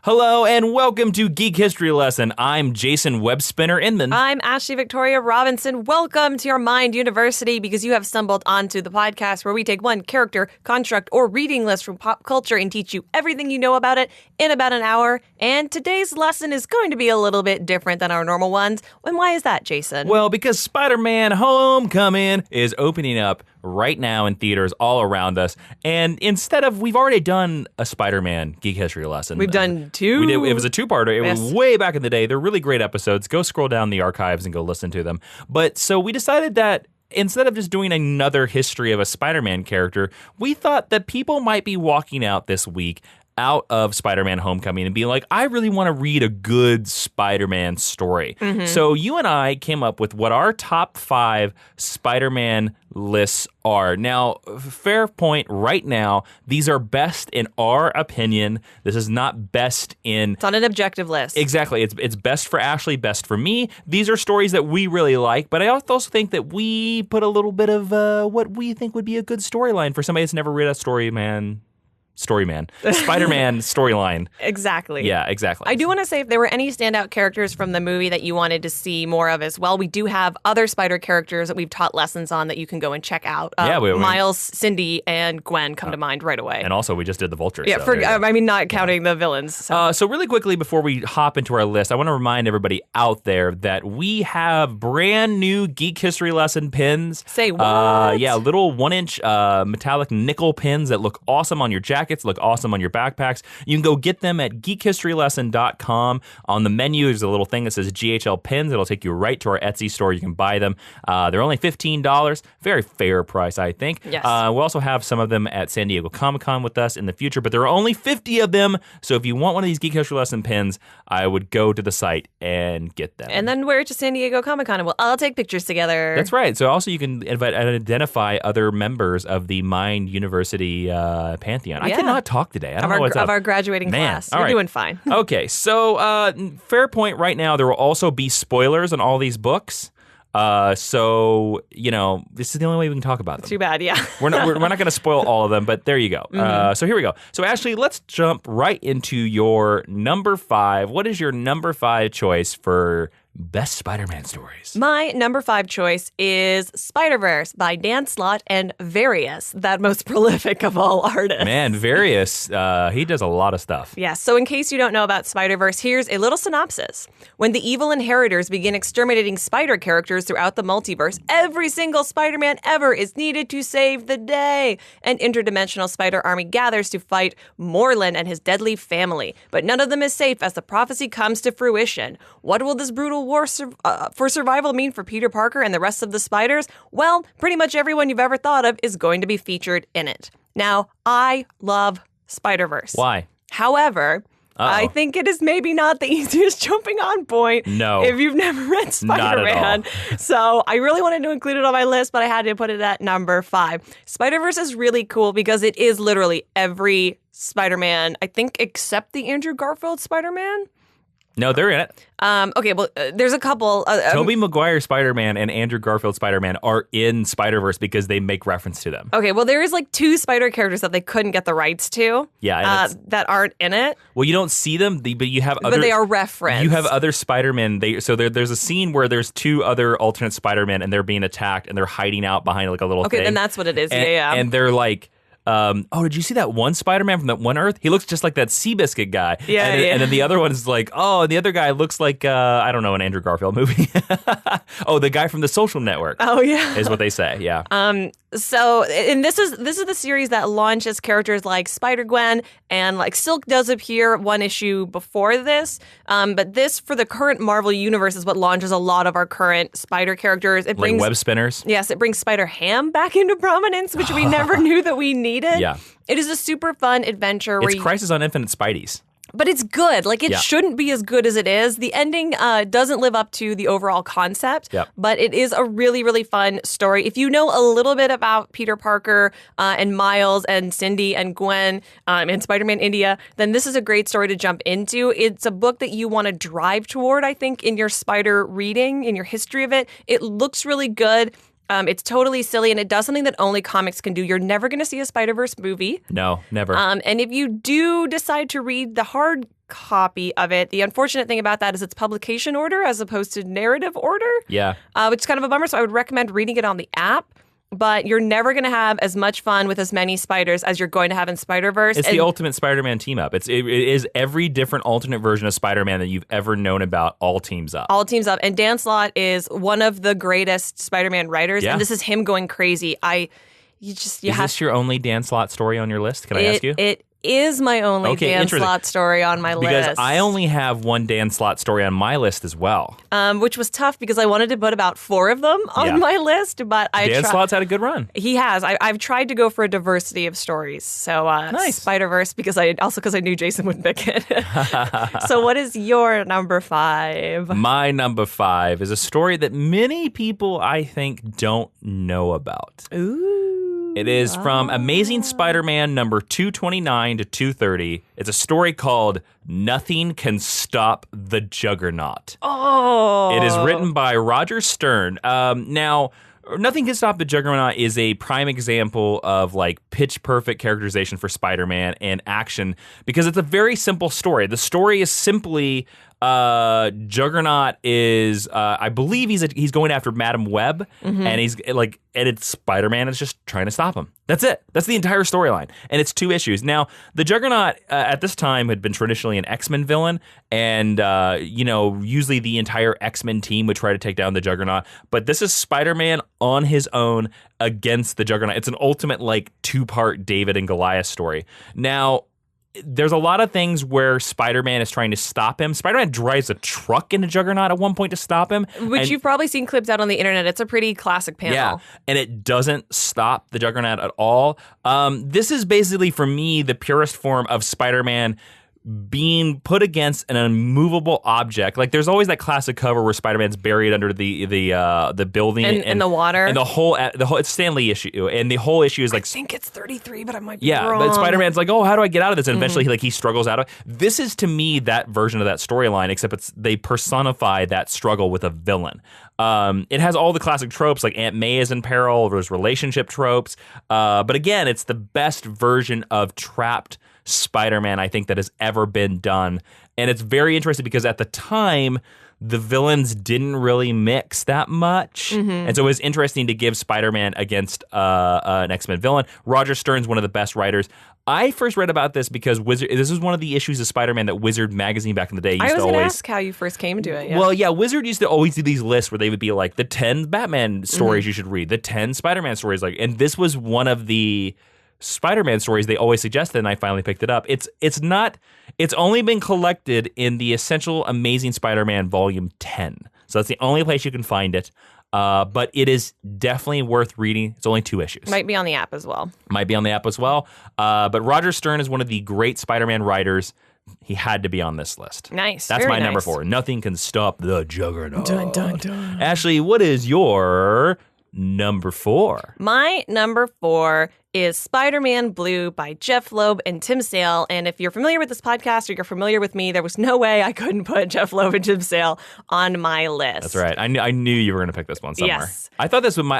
Hello and welcome to Geek History Lesson. I'm Jason Webspinner Inman. I'm Ashley Victoria Robinson. Welcome to your Mind University, because you have stumbled onto the podcast where we take one character, construct, or reading list from pop culture and teach you everything you know about it in about an hour. And today's lesson is going to be a little bit different than our normal ones. And why is that, Jason? Well, because Spider-Man Homecoming is opening up right now in theaters all around us. And instead of, we've already done a Spider-Man Geek History Lesson. We've done two. We did. It was a two-parter. It Yes. was way back in the day. They're really great episodes. Go scroll down the archives and go listen to them. But so we decided that instead of just doing another history of a Spider-Man character, we thought that people might be walking out this week out of Spider-Man Homecoming and being like, I really want to read a good Spider-Man story. Mm-hmm. So you and I came up with what our top 5 Spider-Man lists are. Now, fair point right now, these are best in our opinion. This is not best in... It's on an objective list. Exactly. It's best for Ashley, best for me. These are stories that we really like, but I also think that we put a little bit of what we think would be a good storyline for somebody that's never read a Spider-Man storyline. Exactly. Yeah, exactly. I do want to say, if there were any standout characters from the movie that you wanted to see more of as well, we do have other Spider characters that we've taught lessons on that you can go and check out. Miles, Cindy, and Gwen come to mind right away. And also, we just did the Vulture. Yeah, so not counting the villains. So really quickly before we hop into our list, I want to remind everybody out there that we have brand new Geek History Lesson pins. Say what? Little 1-inch metallic nickel pins that look awesome on your jackets, look awesome on your backpacks. You can go get them at geekhistorylesson.com. On the menu, there's a little thing that says GHL pins. It'll take you right to our Etsy store. You can buy them. They're only $15. Very fair price, I think. Yes. We'll also have some of them at San Diego Comic-Con with us in the future, but there are only 50 of them. So if you want one of these Geek History Lesson pins, I would go to the site and get them. And then wear it to San Diego Comic-Con and we'll all take pictures together. That's right. So also you can invite and identify other members of the Mind University Pantheon. I cannot talk today. I don't know what's up. Of our graduating class. You're doing fine. Okay, so fair point right now, there will also be spoilers on all these books. So, this is the only way we can talk about them. Too bad, yeah. we're not going to spoil all of them, but there you go. Mm-hmm. So here we go. So Ashley, let's jump right into your number 5. What is your number 5 choice for best Spider-Man stories? My number 5 choice is Spider-Verse by Dan Slott and Various, that most prolific of all artists. Man, Various, he does a lot of stuff. Yeah, so in case you don't know about Spider-Verse, here's a little synopsis. When the evil inheritors begin exterminating spider characters throughout the multiverse, every single Spider-Man ever is needed to save the day. An interdimensional spider army gathers to fight Moreland and his deadly family, but none of them is safe as the prophecy comes to fruition. What will this brutal war for survival mean for Peter Parker and the rest of the spiders? Well, pretty much everyone you've ever thought of is going to be featured in it. Now, I love Spider-Verse. Why? However, I think it is maybe not the easiest jumping on point if you've never read Spider-Man. So I really wanted to include it on my list, but I had to put it at number 5. Spider-Verse is really cool because it is literally every Spider-Man, I think, except the Andrew Garfield Spider-Man. No, they're in it. There's a couple. Tobey Maguire Spider-Man and Andrew Garfield Spider-Man are in Spider-Verse because they make reference to them. Okay, well, there is 2 spider characters that they couldn't get the rights to. Yeah, that aren't in it. Well, you don't see them, but you have other. But they are referenced. You have other Spider-Men. There's a scene where there's 2 other alternate Spider-Men and they're being attacked and they're hiding out behind a little thing. Okay, then that's what it is. And, and they're like. Did you see that one Spider-Man from that one Earth? He looks just like that Seabiscuit guy. Yeah, and then the other one is like, and the other guy looks like, I don't know, an Andrew Garfield movie. The guy from The Social Network. Oh, yeah. Is what they say, yeah. So, and this is the series that launches characters like Spider-Gwen, and Silk does appear one issue before this. But this, for the current Marvel universe, is what launches a lot of our current Spider characters. It brings web spinners. Yes, it brings Spider-Ham back into prominence, which we never knew that we needed. Yeah. It is a super fun adventure. It's Crisis on Infinite Spideys. But it's good. It shouldn't be as good as it is. The ending doesn't live up to the overall concept, but it is a really, really fun story. If you know a little bit about Peter Parker and Miles and Cindy and Gwen and Spider-Man India, then this is a great story to jump into. It's a book that you want to drive toward, I think, in your Spider reading, in your history of it. It looks really good. It's totally silly, and it does something that only comics can do. You're never going to see a Spider-Verse movie. No, never. And if you do decide to read the hard copy of it, the unfortunate thing about that is it's publication order as opposed to narrative order. Yeah. Which is kind of a bummer. So I would recommend reading it on the app. But you're never going to have as much fun with as many spiders as you're going to have in Spider-Verse. It's the ultimate Spider-Man team up. It is every different alternate version of Spider-Man that you've ever known about all teams up. All teams up. And Dan Slott is one of the greatest Spider-Man writers. Yeah. And this is him going crazy. Is this your only Dan Slott story on your list? Can I ask you? It is my only Dan Slott story on my list. Because I only have one Dan Slott story on my list as well. Which was tough because I wanted to put about 4 of them on my list. But Dan Slott's had a good run. He has. I've tried to go for a diversity of stories. So nice. Spider-Verse, because I knew Jason would pick it. So what is your number 5? My number 5 is a story that many people, I think, don't know about. Ooh. It is from Amazing Spider-Man number 229 to 230. It's a story called Nothing Can Stop the Juggernaut. Oh. It is written by Roger Stern. Now, Nothing Can Stop the Juggernaut is a prime example of like pitch perfect characterization for Spider-Man and action because it's a very simple story. The story is simply Juggernaut is I believe he's going after Madam Web and it's Spider-Man is just trying to stop him. That's it. That's the entire storyline. And it's 2 issues. Now, the Juggernaut at this time had been traditionally an X-Men villain and usually the entire X-Men team would try to take down the Juggernaut, but this is Spider-Man on his own against the Juggernaut. It's an ultimate like 2-part David and Goliath story. Now, there's a lot of things where Spider-Man is trying to stop him. Spider-Man drives a truck into Juggernaut at one point to stop him. Which you've probably seen clips out on the internet. It's a pretty classic panel. Yeah, and it doesn't stop the Juggernaut at all. This is basically, for me, the purest form of Spider-Man being put against an immovable object. Like there's always that classic cover where Spider-Man's buried under the building and the water, and the whole it's Stan Lee issue, and the whole issue is like I think it's 33, but I might be wrong. But Spider-Man's like, oh, how do I get out of this? And eventually, he struggles out of it. This is to me that version of that storyline, except they personify that struggle with a villain. It has all the classic tropes, like Aunt May is in peril. There's relationship tropes, but again, it's the best version of trapped Spider-Man I think that has ever been done. And it's very interesting because at the time the villains didn't really mix that much. And so it was interesting to give Spider-Man against an X-Men villain. Roger Stern's one of the best writers. I first read about this because this was one of the issues of Spider-Man that Wizard magazine back in the day used to always... I was going to ask how you first came to it. Yeah. Well, yeah, Wizard used to always do these lists where they would be like, the 10 Batman stories you should read, the 10 Spider-Man stories. And this was one of the Spider-Man stories they always suggested, and I finally picked it up. It's only been collected in the Essential Amazing Spider-Man Volume 10. So that's the only place you can find it. But it is definitely worth reading. It's only 2 issues. Might be on the app as well. But Roger Stern is one of the great Spider-Man writers. He had to be on this list. Nice. That's my number 4. Nothing Can Stop the Juggernaut. Dun, dun, dun. Ashley, what is your number 4? My number 4 is Spider-Man Blue by Jeff Loeb and Tim Sale. And if you're familiar with this podcast or you're familiar with me, there was no way I couldn't put Jeff Loeb and Tim Sale on my list. That's right. I knew you were going to pick this one somewhere. Yes. I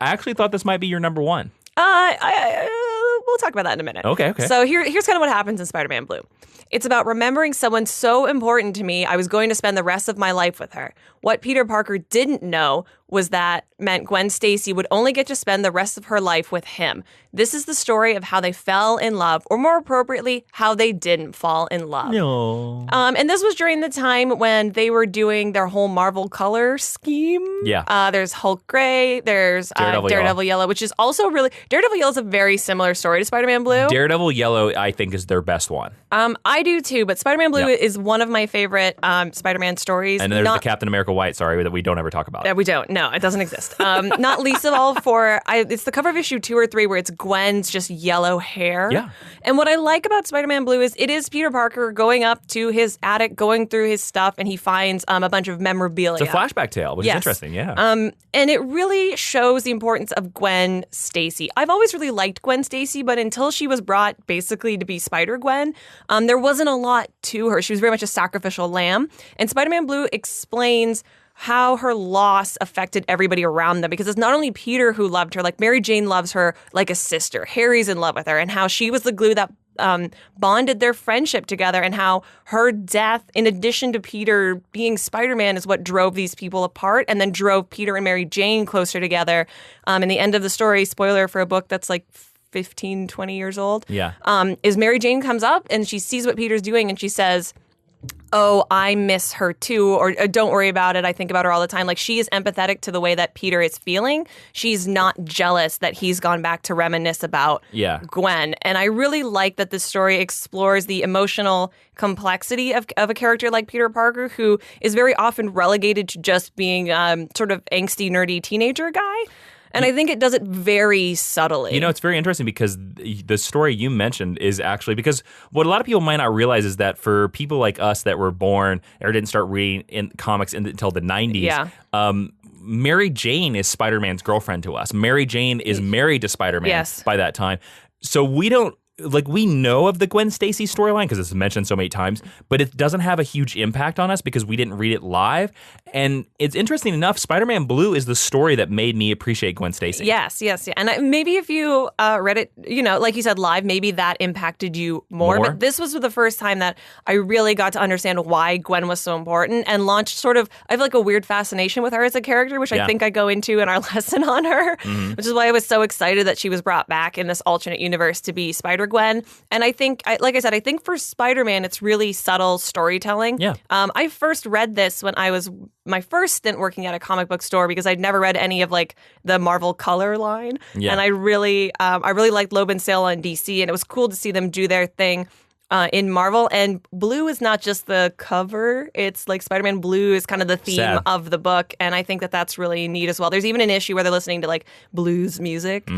actually thought this might be your number 1. We'll talk about that in a minute. Okay. So here's kind of what happens in Spider-Man Blue. It's about remembering someone so important to me, I was going to spend the rest of my life with her. What Peter Parker didn't know was that meant Gwen Stacy would only get to spend the rest of her life with him. This is the story of how they fell in love, or more appropriately, how they didn't fall in love. No. And this was during the time when they were doing their whole Marvel color scheme. Yeah. There's Hulk Gray, there's Daredevil Yellow, which is also really... Daredevil Yellow is a very similar story to Spider-Man Blue. Daredevil Yellow, I think, is their best one. I do too, but Spider-Man Blue is one of my favorite Spider-Man stories. And there's the Captain America White, that we don't ever talk about. We don't. No, it doesn't exist. Not least of all it's the cover of issue 2 or 3 where it's Gwen's just yellow hair. Yeah. And what I like about Spider-Man Blue is it is Peter Parker going up to his attic, going through his stuff, and he finds a bunch of memorabilia. It's a flashback tale, which is interesting, yeah. And it really shows the importance of Gwen Stacy. I've always really liked Gwen Stacy, but until she was brought basically to be Spider-Gwen, there wasn't a lot to her. She was very much a sacrificial lamb. And Spider-Man Blue explains how her loss affected everybody around them, because it's not only Peter who loved her, like Mary Jane loves her like a sister. Harry's in love with her, and how she was the glue that bonded their friendship together, and how her death, in addition to Peter being Spider-Man, is what drove these people apart and then drove Peter and Mary Jane closer together. In the end of the story, spoiler for a book that's like 15, 20 years old, is Mary Jane comes up and she sees what Peter's doing and she says, "Oh, I miss her too," or "Don't worry about it, I think about her all the time." Like, she is empathetic to the way that Peter is feeling. She's not jealous that he's gone back to reminisce about Gwen. And I really like that this story explores the emotional complexity of a character like Peter Parker, who is very often relegated to just being sort of angsty, nerdy teenager guy. And I think it does it very subtly. You know, it's very interesting because the story you mentioned is actually, because what a lot of people might not realize is that for people like us that were born or didn't start reading in comics until the 90s, Mary Jane is Spider-Man's girlfriend to us. Mary Jane is married to Spider-Man by that time. So we don't, like, we know of the Gwen Stacy storyline because it's mentioned so many times, but it doesn't have a huge impact on us because we didn't read it live. And it's interesting enough, Spider-Man Blue is the story that made me appreciate Gwen Stacy. Yes. And maybe if you read it, you know, like you said, live, maybe that impacted you more. But this was the first time that I really got to understand why Gwen was so important and launched sort of, I have like a weird fascination with her as a character, which I think I go into in our lesson on her, which is why I was so excited that she was brought back in this alternate universe to be Spider-Gwen. And I think, like I said, I think for Spider-Man, it's really subtle storytelling. I first read this when I was my first stint working at a comic book store, because I'd never read any of like the Marvel color line. And I really liked Loeb and Sale on DC, and it was cool to see them do their thing in Marvel. And blue is not just the cover. It's like Spider-Man Blue is kind of the theme of the book. And I think that that's really neat as well. There's even an issue where they're listening to like blues music,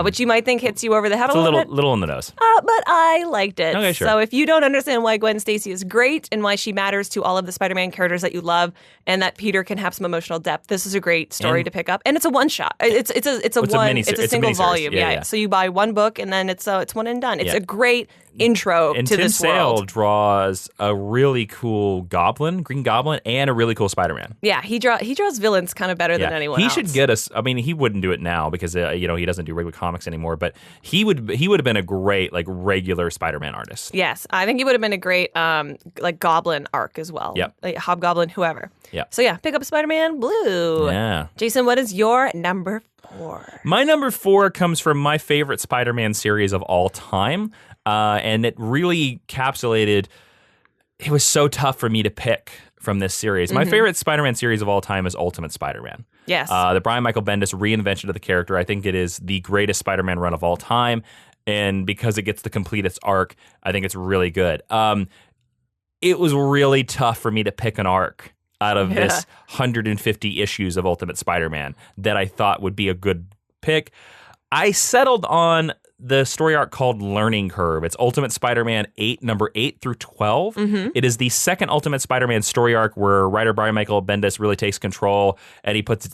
which you might think hits you over the head a little bit. Little on the nose. But I liked it. Okay, sure. So if you don't understand why Gwen Stacy is great and why she matters to all of the Spider-Man characters that you love, and that Peter can have some emotional depth, this is a great story to pick up. And it's a one shot. It's a single volume. Yeah. So you buy one book and then it's one and done. It's a great intro to this world. Tim Sale draws a really cool Green Goblin, and a really cool Spider-Man. Yeah, he draws villains kind of better than anyone else. He should get us. I mean, he wouldn't do it now because he doesn't do regular comics anymore. But he would have been a great like regular Spider-Man artist. Yes, I think he would have been a great like Goblin arc as well. Like Hobgoblin, whoever. So pick up Spider-Man Blue. Yeah. Jason, what is your number 4? My number 4 comes from my favorite Spider-Man series of all time. And it really encapsulated, it was so tough for me to pick from this series. My favorite Spider-Man series of all time is Ultimate Spider-Man. Yes. The Brian Michael Bendis reinvention of the character. I think it is the greatest Spider-Man run of all time. And because it gets to complete its arc, I think it's really good. It was really tough for me to pick an arc out of this 150 issues of Ultimate Spider-Man that I thought would be a good pick. I settled on the story arc called Learning Curve. It's Ultimate Spider-Man 8, number 8 through 12. It is the second Ultimate Spider-Man story arc where writer Brian Michael Bendis really takes control and he puts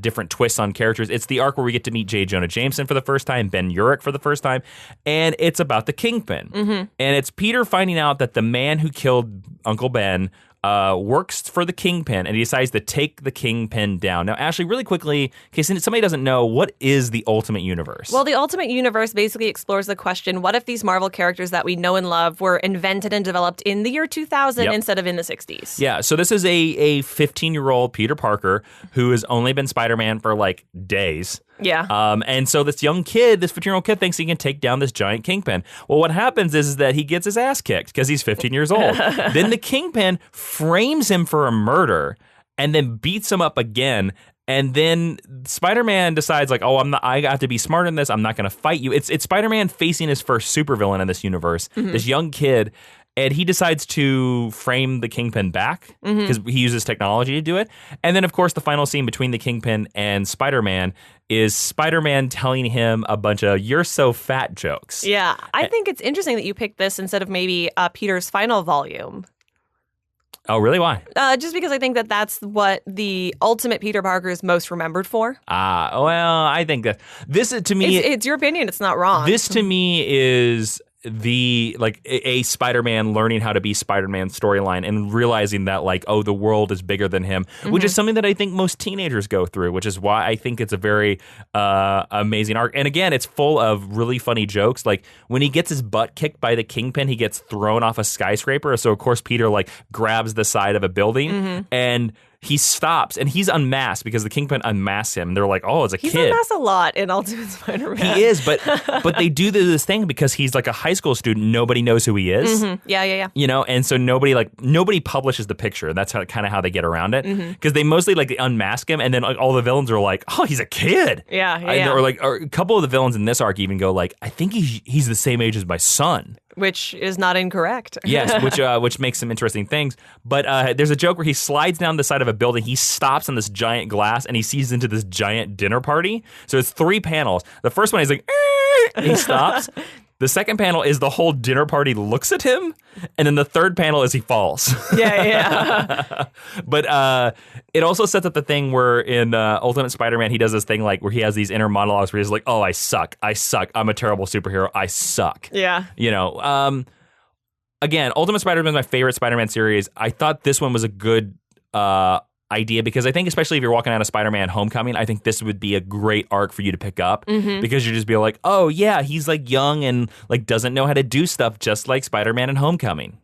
different twists on characters. It's the arc where we get to meet J. Jonah Jameson for the first time, Ben Urich for the first time, and it's about the Kingpin. And it's Peter finding out that the man who killed Uncle Ben works for the Kingpin, and he decides to take the Kingpin down. Now, Ashley, really quickly, in case somebody doesn't know, what is the Ultimate Universe? Well, the Ultimate Universe basically explores the question, what if these Marvel characters that we know and love were invented and developed in the year 2000 instead of in the 60s? Yeah, so this is a 15-year-old Peter Parker who has only been Spider-Man for, like, days. Yeah. And so this young kid, this 15-year-old kid, thinks he can take down this giant Kingpin. Well, what happens is that he gets his ass kicked because he's 15 years old. Then the Kingpin frames him for a murder and then beats him up again. And then Spider-Man decides, like, I got to be smart in this. I'm not going to fight you. It's Spider-Man facing his first supervillain in this universe, this young kid. And he decides to frame the Kingpin back because he uses technology to do it. And then, of course, the final scene between the Kingpin and Spider-Man is Spider-Man telling him a bunch of "you're so fat" jokes. Yeah. I think it's interesting that you picked this instead of maybe Peter's final volume. Oh, really? Why? Just because I think that that's what the Ultimate Peter Parker is most remembered for. Well, I think that this, to me... It's your opinion. It's not wrong. This, to me, is... the like a Spider-Man learning how to be Spider-Man storyline and realizing that like, oh, the world is bigger than him, which is something that I think most teenagers go through, which is why I think it's a very amazing arc. And again, it's full of really funny jokes. Like when he gets his butt kicked by the Kingpin, he gets thrown off a skyscraper. So of course Peter like grabs the side of a building and he stops and he's unmasked because the Kingpin unmasks him. And they're like, oh, as a He's kid. unmasked a lot in Ultimate Spider-Man. He is, but they do this thing because he's like a high school student. Nobody knows who he is. Yeah. You know, and so nobody publishes the picture. That's kind of how they get around it. Because they mostly like they unmask him, and then like, all the villains are like, "Oh, he's a kid." Yeah. Or a couple of the villains in this arc even go like, "I think he's the same age as my son." Which is not incorrect. Yes, which makes some interesting things. But there's a joke where he slides down the side of a building. He stops on this giant glass, and he sees into this giant dinner party. So it's 3 panels. The first one, he's like, and he stops. The second panel is the whole dinner party looks at him, and then the third panel is he falls. Yeah. But it also sets up the thing where in Ultimate Spider-Man, he does this thing like where he has these inner monologues where he's like, oh, I suck. I'm a terrible superhero. I suck. Yeah. You know, again, Ultimate Spider-Man is my favorite Spider-Man series. I thought this one was a good idea because I think especially if you're walking out of Spider-Man Homecoming, I think this would be a great arc for you to pick up because you just be like, oh yeah, he's like young and like doesn't know how to do stuff just like Spider-Man in Homecoming.